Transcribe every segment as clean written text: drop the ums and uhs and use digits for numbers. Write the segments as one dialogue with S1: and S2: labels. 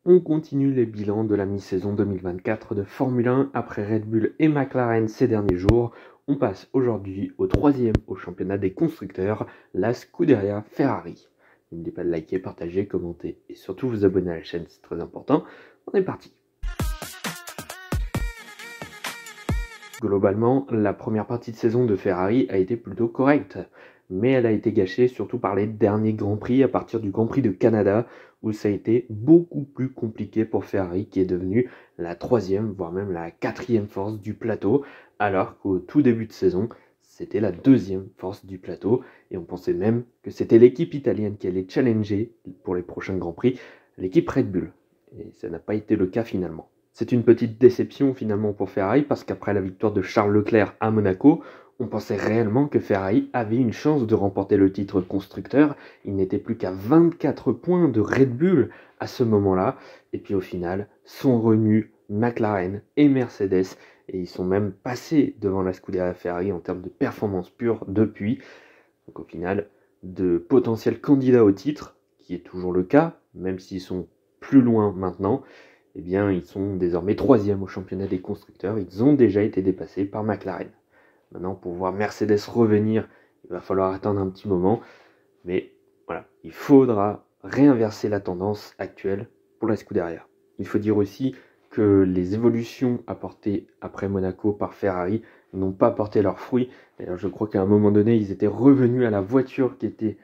S1: On continue les bilans de la mi-saison 2024 de Formule 1 après Red Bull et McLaren ces derniers jours. On passe aujourd'hui au troisième au championnat des constructeurs, la Scuderia Ferrari. N'oubliez pas de liker, partager, commenter et surtout vous abonner à la chaîne, c'est très important. On est parti. Globalement, la première partie de saison de Ferrari a été plutôt correcte, mais elle a été gâchée surtout par les derniers Grands Prix à partir du Grand Prix de Canada, où ça a été beaucoup plus compliqué pour Ferrari, qui est devenue la troisième, voire même la quatrième force du plateau, alors qu'au tout début de saison, c'était la deuxième force du plateau, et on pensait même que c'était l'équipe italienne qui allait challenger pour les prochains Grands Prix, l'équipe Red Bull, et ça n'a pas été le cas finalement. C'est une petite déception finalement pour Ferrari parce qu'après la victoire de Charles Leclerc à Monaco, on pensait réellement que Ferrari avait une chance de remporter le titre constructeur. Il n'était plus qu'à 24 points de Red Bull à ce moment-là. Et puis au final, sont revenus McLaren et Mercedes. Et ils sont même passés devant la Scuderia Ferrari en termes de performance pure depuis. Donc au final, de potentiels candidats au titre, qui est toujours le cas, même s'ils sont plus loin maintenant, eh bien, ils sont désormais troisième au championnat des constructeurs. Ils ont déjà été dépassés par McLaren. Maintenant, pour voir Mercedes revenir, il va falloir attendre un petit moment. Mais voilà, il faudra réinverser la tendance actuelle pour la Scuderia. Il faut dire aussi que les évolutions apportées après Monaco par Ferrari n'ont pas porté leurs fruits. D'ailleurs, je crois qu'à un moment donné, ils étaient revenus à la voiture qui était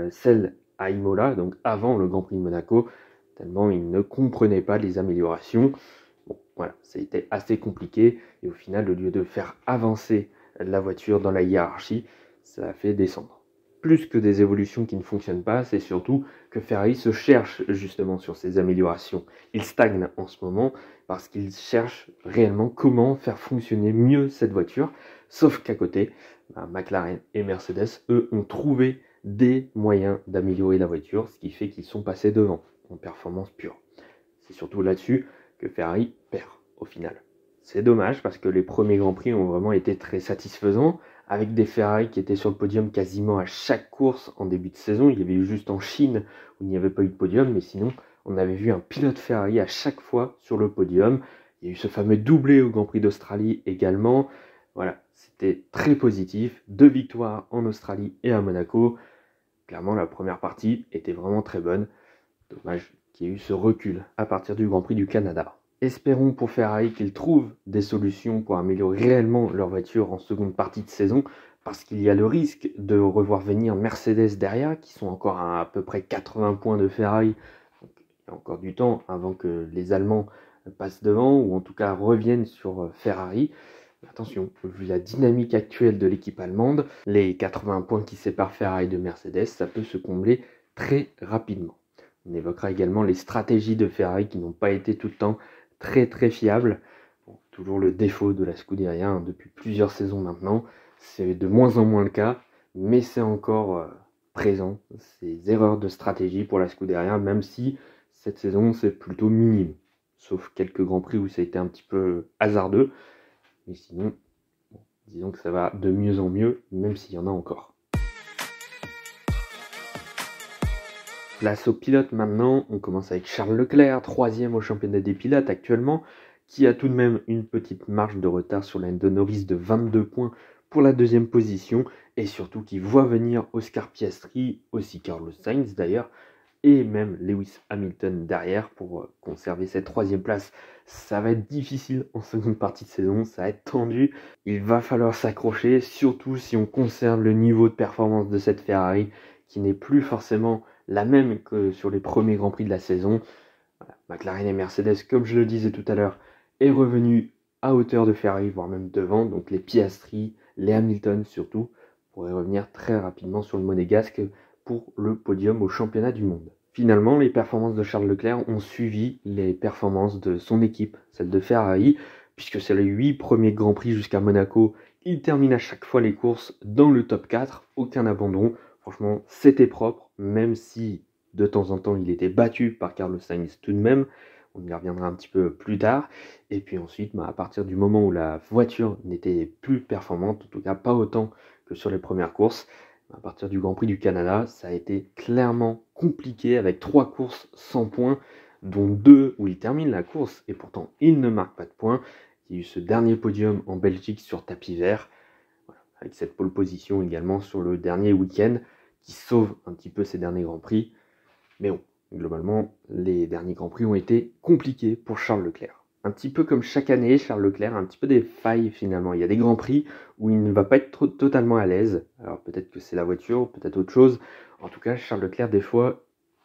S1: celle à Imola, donc avant le Grand Prix de Monaco, tellement ils ne comprenaient pas les améliorations. Bon, voilà, ça a été assez compliqué, et au final, au lieu de faire avancer la voiture dans la hiérarchie, ça a fait descendre. Plus que des évolutions qui ne fonctionnent pas, c'est surtout que Ferrari se cherche justement sur ces améliorations. Il stagne en ce moment parce qu'il cherche réellement comment faire fonctionner mieux cette voiture, sauf qu'à côté, McLaren et Mercedes, eux, ont trouvé des moyens d'améliorer la voiture, ce qui fait qu'ils sont passés devant en performance pure. C'est surtout là-dessus que Ferrari perd au final. C'est dommage parce que les premiers Grands Prix ont vraiment été très satisfaisants, avec des Ferrari qui étaient sur le podium quasiment à chaque course en début de saison. Il y avait eu juste en Chine où il n'y avait pas eu de podium, mais sinon on avait vu un pilote Ferrari à chaque fois sur le podium. Il y a eu ce fameux doublé au Grand Prix d'Australie également. Voilà, c'était très positif. 2 victoires en Australie et à Monaco. Clairement, la première partie était vraiment très bonne. Dommage qu'il y ait eu ce recul à partir du Grand Prix du Canada. Espérons pour Ferrari qu'ils trouvent des solutions pour améliorer réellement leur voiture en seconde partie de saison, parce qu'il y a le risque de revoir venir Mercedes derrière, qui sont encore à peu près 80 points de Ferrari. Donc, il y a encore du temps avant que les Allemands passent devant, ou en tout cas reviennent sur Ferrari. Attention, vu la dynamique actuelle de l'équipe allemande, les 80 points qui séparent Ferrari de Mercedes, ça peut se combler très rapidement. On évoquera également les stratégies de Ferrari qui n'ont pas été tout le temps très fiables. Bon, toujours le défaut de la Scuderia depuis plusieurs saisons maintenant. C'est de moins en moins le cas, mais c'est encore présent, ces erreurs de stratégie pour la Scuderia, même si cette saison c'est plutôt minime. Sauf quelques grands prix où ça a été un petit peu hasardeux. Mais sinon, bon, disons que ça va de mieux en mieux, même s'il y en a encore. Place aux pilotes maintenant, on commence avec Charles Leclerc, troisième au championnat des pilotes actuellement, qui a tout de même une petite marge de retard sur Lando Norris de 22 points pour la deuxième position, et surtout qui voit venir Oscar Piastri, aussi Carlos Sainz d'ailleurs, et même Lewis Hamilton derrière pour conserver cette troisième place. Ça va être difficile en seconde partie de saison, ça va être tendu, il va falloir s'accrocher, surtout si on conserve le niveau de performance de cette Ferrari, qui n'est plus forcément la même que sur les premiers Grands Prix de la saison. Voilà. McLaren et Mercedes, comme je le disais tout à l'heure, est revenu à hauteur de Ferrari, voire même devant, donc les Piastri, les Hamilton surtout, pourraient revenir très rapidement sur le monégasque pour le podium au championnat du monde. Finalement, les performances de Charles Leclerc ont suivi les performances de son équipe, celle de Ferrari, puisque c'est les 8 premiers Grands Prix jusqu'à Monaco. Il termine à chaque fois les courses dans le top 4, aucun abandon. Franchement, c'était propre, même si de temps en temps il était battu par Carlos Sainz tout de même. On y reviendra un petit peu plus tard. Et puis ensuite, à partir du moment où la voiture n'était plus performante, en tout cas pas autant que sur les premières courses, à partir du Grand Prix du Canada, ça a été clairement compliqué avec 3 courses sans points. dont 2 où il termine la course, et pourtant il ne marque pas de points. Il y a eu ce dernier podium en Belgique sur tapis vert, voilà, avec cette pole position également sur le dernier week-end, qui sauve un petit peu ces derniers Grands Prix. Mais bon, globalement, les derniers Grands Prix ont été compliqués pour Charles Leclerc. Un petit peu comme chaque année, Charles Leclerc a un petit peu des failles finalement. Il y a des Grands Prix où il ne va pas être totalement à l'aise. Alors peut-être que c'est la voiture, peut-être autre chose. En tout cas, Charles Leclerc, des fois,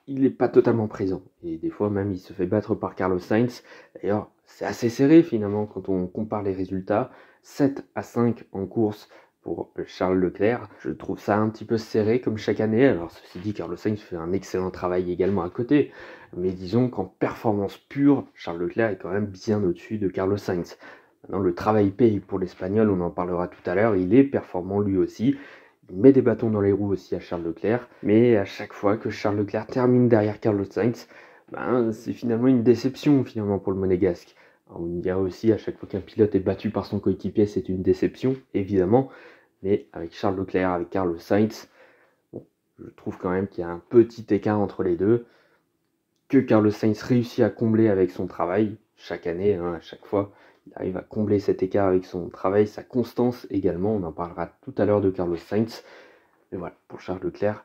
S1: il n'est pas totalement présent. Et des fois même, il se fait battre par Carlos Sainz. D'ailleurs, c'est assez serré finalement quand on compare les résultats. 7-5 en course pour Charles Leclerc. Je trouve ça un petit peu serré comme chaque année. Alors ceci dit, Carlos Sainz fait un excellent travail également à côté. Mais disons qu'en performance pure, Charles Leclerc est quand même bien au-dessus de Carlos Sainz. Maintenant, le travail paye pour l'Espagnol, on en parlera tout à l'heure. Il est performant lui aussi. Il met des bâtons dans les roues aussi à Charles Leclerc. Mais à chaque fois que Charles Leclerc termine derrière Carlos Sainz, c'est finalement une déception finalement pour le Monégasque. Alors, on dira aussi à chaque fois qu'un pilote est battu par son coéquipier, c'est une déception, évidemment. Mais avec Charles Leclerc, avec Carlos Sainz, bon, je trouve quand même qu'il y a un petit écart entre les deux, que Carlos Sainz réussit à combler avec son travail, chaque année, à chaque fois, il arrive à combler cet écart avec son travail, sa constance également, on en parlera tout à l'heure de Carlos Sainz. Mais voilà, pour Charles Leclerc,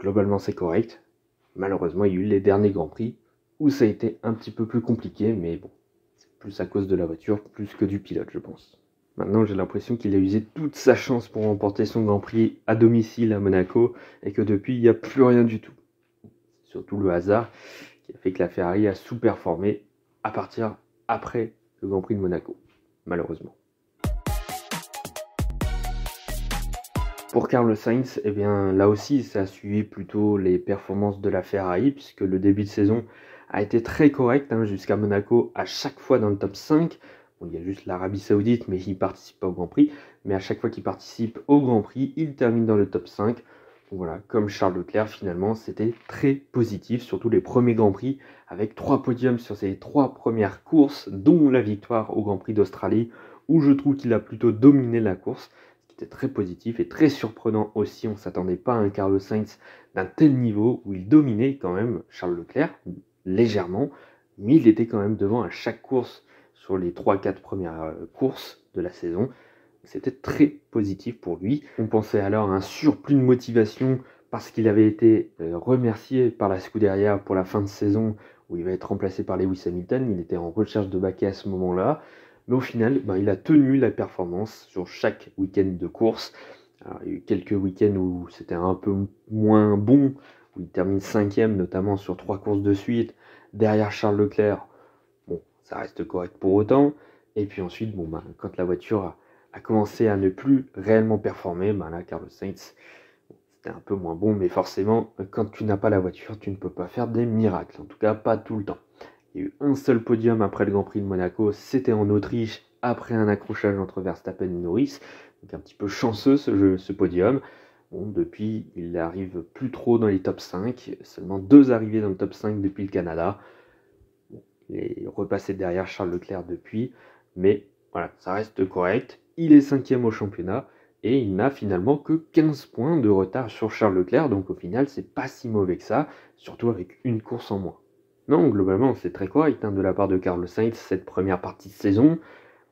S1: globalement c'est correct. Malheureusement, il y a eu les derniers Grands Prix où ça a été un petit peu plus compliqué, mais bon, c'est plus à cause de la voiture, plus que du pilote, je pense. Maintenant, j'ai l'impression qu'il a usé toute sa chance pour remporter son Grand Prix à domicile à Monaco, et que depuis, il n'y a plus rien du tout. C'est surtout le hasard qui a fait que la Ferrari a sous-performé à partir après le Grand Prix de Monaco, malheureusement. Pour Carlos Sainz, eh bien, là aussi, ça a suivi plutôt les performances de la Ferrari, puisque le début de saison a été très correct, jusqu'à Monaco, à chaque fois dans le top 5. Bon, il y a juste l'Arabie Saoudite, mais il ne participe pas au Grand Prix. Mais à chaque fois qu'il participe au Grand Prix, il termine dans le top 5. Donc voilà, comme Charles Leclerc, finalement, c'était très positif, surtout les premiers Grands Prix, avec 3 podiums sur ses 3 premières courses, dont la victoire au Grand Prix d'Australie, où je trouve qu'il a plutôt dominé la course. C'était très positif et très surprenant aussi. On ne s'attendait pas à un Carlos Sainz d'un tel niveau où il dominait quand même Charles Leclerc légèrement, mais il était quand même devant à chaque course sur les 3-4 premières courses de la saison. C'était très positif pour lui. On pensait alors à un surplus de motivation parce qu'il avait été remercié par la Scuderia pour la fin de saison où il va être remplacé par Lewis Hamilton. Il était en recherche de baquet à ce moment-là. Mais au final, il a tenu la performance sur chaque week-end de course. Alors, il y a eu quelques week-ends où c'était un peu moins bon, où il termine 5e, notamment sur 3 courses de suite, derrière Charles Leclerc. Bon, ça reste correct pour autant. Et puis ensuite, quand la voiture a commencé à ne plus réellement performer, là, Carlos Sainz, c'était un peu moins bon. Mais forcément, quand tu n'as pas la voiture, tu ne peux pas faire des miracles. En tout cas, pas tout le temps. Il y a eu un seul podium après le Grand Prix de Monaco, c'était en Autriche, après un accrochage entre Verstappen et Norris. Donc un petit peu chanceux ce podium. Bon, depuis, il n'arrive plus trop dans les top 5, seulement 2 arrivées dans le top 5 depuis le Canada. Bon, il est repassé derrière Charles Leclerc depuis, mais voilà, ça reste correct. Il est 5e au championnat et il n'a finalement que 15 points de retard sur Charles Leclerc, donc au final, c'est pas si mauvais que ça, surtout avec une course en moins. Non, globalement, c'est très correct de la part de Carlos Sainz, cette première partie de saison.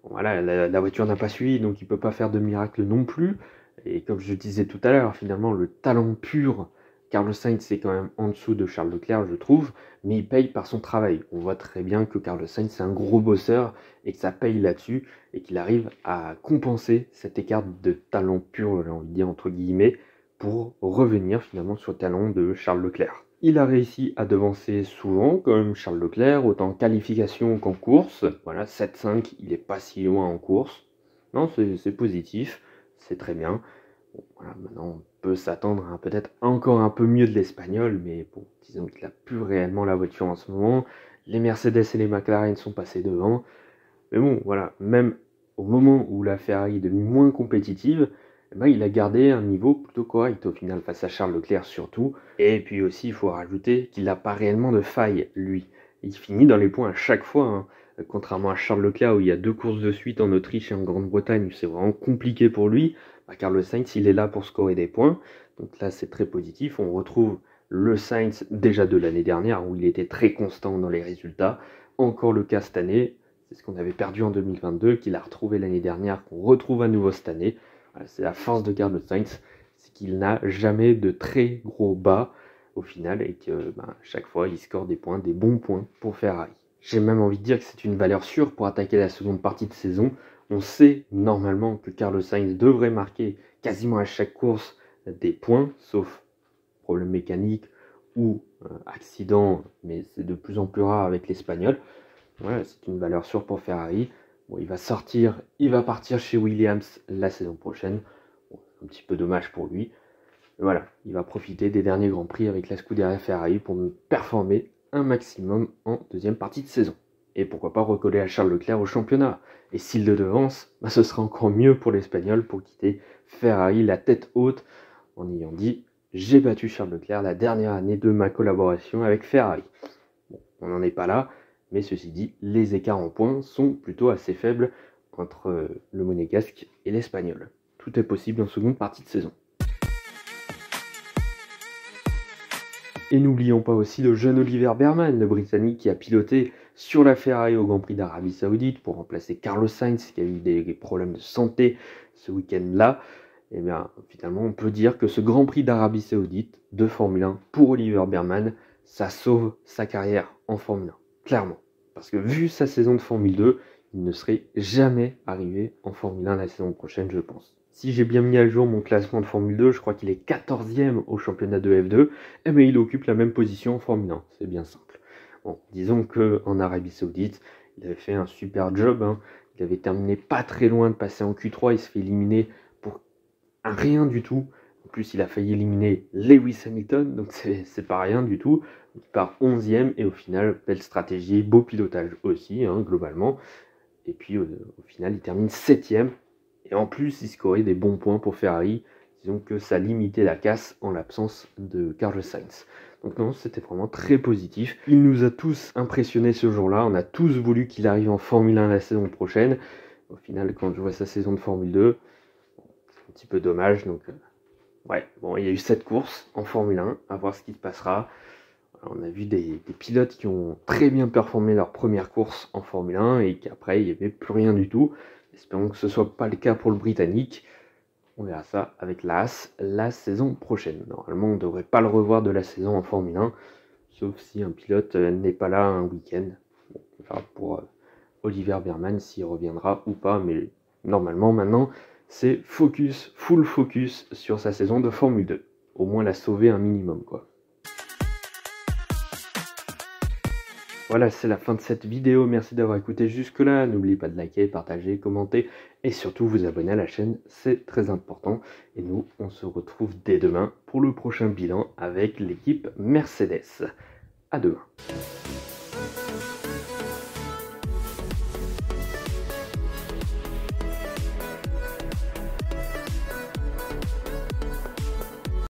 S1: Bon, voilà, la voiture n'a pas suivi, donc il ne peut pas faire de miracle non plus. Et comme je disais tout à l'heure, finalement, le talent pur, Carlos Sainz, c'est quand même en dessous de Charles Leclerc, je trouve, mais il paye par son travail. On voit très bien que Carlos Sainz, c'est un gros bosseur, et que ça paye là-dessus, et qu'il arrive à compenser cet écart de talent pur, j'ai envie de dire entre guillemets, pour revenir finalement sur le talent de Charles Leclerc. Il a réussi à devancer souvent, comme Charles Leclerc, autant en qualification qu'en course. Voilà, 7-5, il n'est pas si loin en course. Non, c'est positif, c'est très bien. Bon, voilà, maintenant, on peut s'attendre à peut-être encore un peu mieux de l'Espagnol, mais bon, disons qu'il n'a plus réellement la voiture en ce moment. Les Mercedes et les McLaren sont passés devant. Mais bon, voilà, même au moment où la Ferrari est devenue moins compétitive, il a gardé un niveau plutôt correct au final face à Charles Leclerc surtout. Et puis aussi, il faut rajouter qu'il n'a pas réellement de faille, lui. Il finit dans les points à chaque fois, contrairement à Charles Leclerc où il y a 2 courses de suite en Autriche et en Grande-Bretagne, c'est vraiment compliqué pour lui. Carlos Sainz, il est là pour scorer des points. Donc là, c'est très positif. On retrouve le Sainz déjà de l'année dernière, où il était très constant dans les résultats. Encore le cas cette année, c'est ce qu'on avait perdu en 2022, qu'il a retrouvé l'année dernière, qu'on retrouve à nouveau cette année. Voilà, c'est la force de Carlos Sainz, c'est qu'il n'a jamais de très gros bas au final, et que chaque fois il score des points, des bons points pour Ferrari. J'ai même envie de dire que c'est une valeur sûre pour attaquer la seconde partie de saison. On sait normalement que Carlos Sainz devrait marquer quasiment à chaque course des points, sauf problème mécanique ou accident, mais c'est de plus en plus rare avec l'Espagnol. Voilà, c'est une valeur sûre pour Ferrari. Bon, il va partir chez Williams la saison prochaine. Bon, un petit peu dommage pour lui. Mais voilà, il va profiter des derniers Grands Prix avec la Scuderia Ferrari pour performer un maximum en deuxième partie de saison. Et pourquoi pas recoller à Charles Leclerc au championnat. Et s'il le devance, ce sera encore mieux pour l'Espagnol pour quitter Ferrari la tête haute en ayant dit « J'ai battu Charles Leclerc la dernière année de ma collaboration avec Ferrari ». Bon, on n'en est pas là, mais ceci dit, les écarts en points sont plutôt assez faibles entre le Monégasque et l'Espagnol. Tout est possible en seconde partie de saison. Et n'oublions pas aussi le jeune Oliver Bearman, le Britannique qui a piloté sur la Ferrari au Grand Prix d'Arabie Saoudite pour remplacer Carlos Sainz qui a eu des problèmes de santé ce week-end-là. Et bien finalement on peut dire que ce Grand Prix d'Arabie Saoudite de Formule 1 pour Oliver Bearman, ça sauve sa carrière en Formule 1, clairement. Parce que vu sa saison de Formule 2, il ne serait jamais arrivé en Formule 1 la saison prochaine, je pense. Si j'ai bien mis à jour mon classement de Formule 2, je crois qu'il est 14e au championnat de F2, et bien il occupe la même position en Formule 1, c'est bien simple. Bon, disons qu'en Arabie Saoudite, il avait fait un super job, hein. Il avait terminé pas très loin de passer en Q3, il se fait éliminer pour rien du tout. En plus, il a failli éliminer Lewis Hamilton, donc c'est pas rien du tout. Il part 11e, et au final, belle stratégie, beau pilotage aussi, hein, globalement. Et puis au final, il termine 7e. Et en plus, il scorait des bons points pour Ferrari. Disons que ça limitait la casse en l'absence de Carlos Sainz. Donc non, c'était vraiment très positif. Il nous a tous impressionnés ce jour-là. On a tous voulu qu'il arrive en Formule 1 la saison prochaine. Au final, quand je vois sa saison de Formule 2, c'est un petit peu dommage. Donc ouais, bon, il y a eu 7 courses en Formule 1. À voir ce qui se passera. On a vu des pilotes qui ont très bien performé leur première course en Formule 1 et qu'après, il n'y avait plus rien du tout. Espérons que ce ne soit pas le cas pour le Britannique. On verra ça avec la Haas la saison prochaine. Normalement, on ne devrait pas le revoir de la saison en Formule 1, sauf si un pilote n'est pas là un week-end. Bon, on verra pour Oliver Bearman s'il reviendra ou pas, mais normalement, maintenant, c'est focus, full focus sur sa saison de Formule 2. Au moins la sauver un minimum, quoi. Voilà, c'est la fin de cette vidéo. Merci d'avoir écouté jusque-là. N'oubliez pas de liker, partager, commenter et surtout vous abonner à la chaîne. C'est très important. Et nous, on se retrouve dès demain pour le prochain bilan avec l'équipe Mercedes. À demain.